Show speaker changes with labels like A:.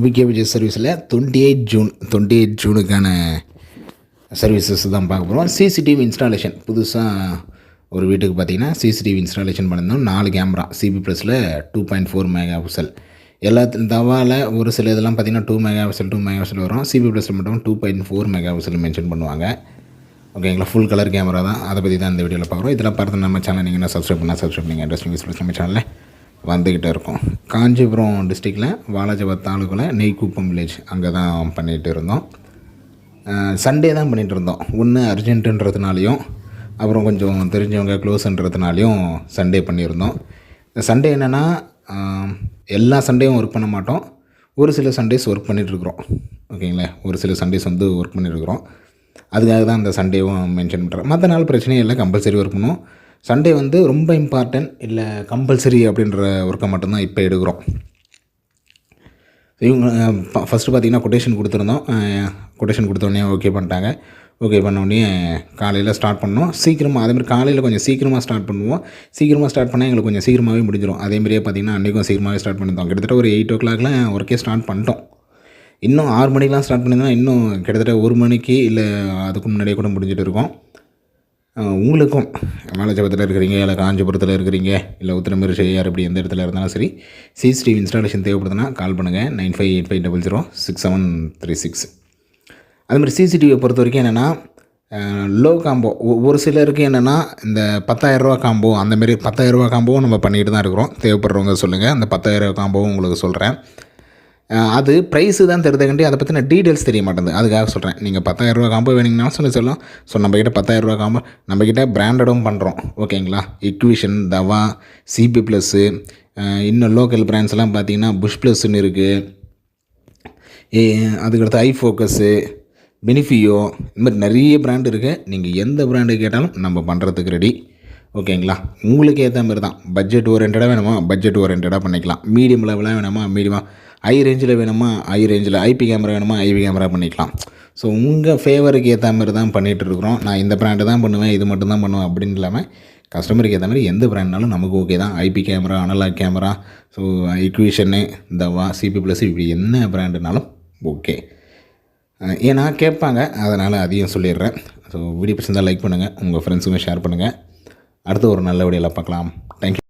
A: VK Vijay சர்வீஸில் 28 ஜூனுக்கான services தான் பார்க்க போகிறோம். சிசிடிவி இன்ஸ்டாலேஷன் புதுசாக ஒரு வீட்டுக்கு பார்த்திங்கன்னா சிசிடிவி இன்ஸ்டாலேஷன் பண்ணியிருந்தோம். 4 கேமரா சிபி ப்ளஸில் 2.4 மெகா பிக்சல். எல்லாத்துலையும் தவாவில் ஒரு சில இதெல்லாம் பார்த்திங்கன்னா 2 மெகா பிக்சல் வரும். சிபி ப்ளஸில் மட்டும் 2.4 மெகா பிக்சல் மென்ஷன் பண்ணுவாங்க. ஓகேங்களா, ஃபுல் கலர் கேமரா தான். அதை பற்றி தான் இந்த வீடியோவில் பார்க்குறோம். இதெல்லாம் பார்த்து நம்ம சேனல் நீங்கள் என்ன சப்ஸ்கிரைப் பண்ணிங்க இன்ட்ரெஸ்டிங் ப்ளஸ் நம்ம சேனலில் வந்துக்கிட்டே இருக்கும். காஞ்சிபுரம் டிஸ்ட்ரிக்டில் வாலாஜாபாத் தாலுக்கில் நெய்க்குப்பம் வில்லேஜ் அங்கே தான் பண்ணிகிட்டு இருந்தோம். சண்டே தான் பண்ணிகிட்டு இருந்தோம். ஒன்று அர்ஜென்ட்டுன்றதுனாலையும் அப்புறம் கொஞ்சம் தெரிஞ்சவங்க க்ளோஸுன்றதுனாலையும் சண்டே பண்ணியிருந்தோம். சண்டே என்னென்னா எல்லா சண்டேயும் ஒர்க் பண்ண மாட்டோம். ஒரு சில சண்டேஸ் ஒர்க் பண்ணிகிட்ருக்குறோம். ஓகேங்களா, ஒரு சில சண்டேஸ் வந்து ஒர்க் பண்ணியிருக்கிறோம். அதுக்காக தான் அந்த சண்டேவும் மென்ஷன் பண்ணுறேன். மற்ற நாள் பிரச்சனையும் இல்லை, கம்பல்சரி ஒர்க் பண்ணுவோம். சண்டே வந்து ரொம்ப இம்பார்ட்டன்ட் இல்லை கம்பல்சரி அப்படின்ற ஒர்க்கை மட்டும்தான் இப்போ எடுக்கிறோம். இவங்க ஃபஸ்ட்டு பார்த்திங்கன்னா கொட்டேஷன் கொடுத்துருந்தோம். கொட்டேஷன் கொடுத்தோடனே ஓகே பண்ணிட்டாங்க. ஓகே பண்ணோடனே காலையில் ஸ்டார்ட் பண்ணோம். சீக்கிரமாக அதேமாதிரி காலையில் கொஞ்சம் சீக்கிரமாக ஸ்டார்ட் பண்ணுவோம். சீக்கிரமாக ஸ்டார்ட் பண்ணால் எங்களுக்கு கொஞ்சம் சீக்கிரமாகவே முடிஞ்சிடும். அதேமாதிரியே பார்த்திங்கன்னா அன்றைக்கும் சீக்கிரமாகவே ஸ்டார்ட் பண்ணியிருந்தோம். கிட்டத்தட்ட ஒரு 8 o'clock ஒர்க்கே ஸ்டார்ட் பண்ணிட்டோம். இன்னும் 6 மணிக்கெலாம் ஸ்டார்ட் பண்ணியிருந்தோம். இன்னும் கிட்டத்தட்ட 1 மணிக்கு இல்லை அதுக்கு முன்னாடியே கூட முடிஞ்சிட்டு இருக்கோம். உங்களுக்கும் வாலாஜாபாத்தில் இருக்கிறீங்க, இல்லை காஞ்சிபுரத்தில் இருக்கிறீங்க, இல்லை உத்திரமேரூர் யார் இப்படி எந்த இடத்துல இருந்தாலும் சரி, சிசிடிவி இன்ஸ்டாலேஷன் தேவைப்படுதுன்னா கால் பண்ணுங்கள் 9585006736. அதுமாதிரி சிசிடிவியை பொறுத்த வரைக்கும் என்னென்னா லோ காம்போ ஒரு சிலருக்கு என்னென்னா இந்த 10,000 ரூபா காம்போ அந்தமாரி 10,000 ரூபா காம்போவும் நம்ம பண்ணிக்கிட்டு தான் இருக்கிறோம். தேவைப்படுறவங்க சொல்லுங்கள், அந்த 10,000 காம்போவும் உங்களுக்கு சொல்கிறேன். அது ப்ரைஸு தான் தெரியுதுக்கண்டி அதை பற்றின டீட்டெயில்ஸ் தெரிய மாட்டேங்குது. அதுக்காக சொல்கிறேன். நீங்கள் 10,000 ரூபா காம்போ வேணுங்கன்னா சொல்லலாம். ஸோ நம்மக்கிட்ட 10,000 ரூபா காம்போ நம்மக்கிட்ட பிராண்டடும் பண்ணுறோம். ஓகேங்களா, இக்விஷன், தவா, சிபி ப்ளஸ்ஸு, இன்னும் லோக்கல் பிராண்ட்ஸ்லாம் பார்த்திங்கன்னா புஷ் ப்ளஸ்ன்னு இருக்குது. அதுக்கடுத்து ஐ ஃபோக்கஸு, பெனிஃபியோ, இந்த மாதிரி நிறைய பிராண்டு இருக்குது. நீங்கள் எந்த பிராண்டு கேட்டாலும் நம்ம பண்ணுறதுக்கு ரெடி. ஓகேங்களா, உங்களுக்கு ஏற்ற மாதிரி தான். பட்ஜெட் ஓரியன்டாக வேணுமா பட்ஜெட் ஓரியன்டாக பண்ணிக்கலாம். மீடியம் லெவலாக வேணுமா மீடியமாக, ஹை ரேஞ்சில் வேணுமா ஹை ரேஞ்சில், ஐபி கேமரா வேணுமா ஐபி கேமரா பண்ணிக்கலாம். ஸோ உங்கள் ஃபேவருக்கு ஏற்ற மாதிரி தான் பண்ணிகிட்ருக்குறோம். நான் இந்த பிராண்டு தான் பண்ணுவேன், இது மட்டும் தான் பண்ணுவேன் அப்படின்னு இல்லாமல் கஸ்டமருக்கு ஏற்ற மாதிரி எந்த பிராண்ட்னாலும் நமக்கு ஓகே தான். IP camera, analog camera, so இக்விஷனு, தவா, சிபி ப்ளஸ், இப்படி என்ன பிராண்டுனாலும் ஓகே. ஏன்னா கேட்பாங்க, அதனால் அதையும் சொல்லிடுறேன். ஸோ வீடியோ பிடிச்சிருந்தால் லைக் பண்ணுங்கள், உங்கள் ஃப்ரெண்ட்ஸுங்க ஷேர் பண்ணுங்கள். அடுத்து ஒரு நல்ல வீடியோவில் பார்க்கலாம். தேங்க்யூ.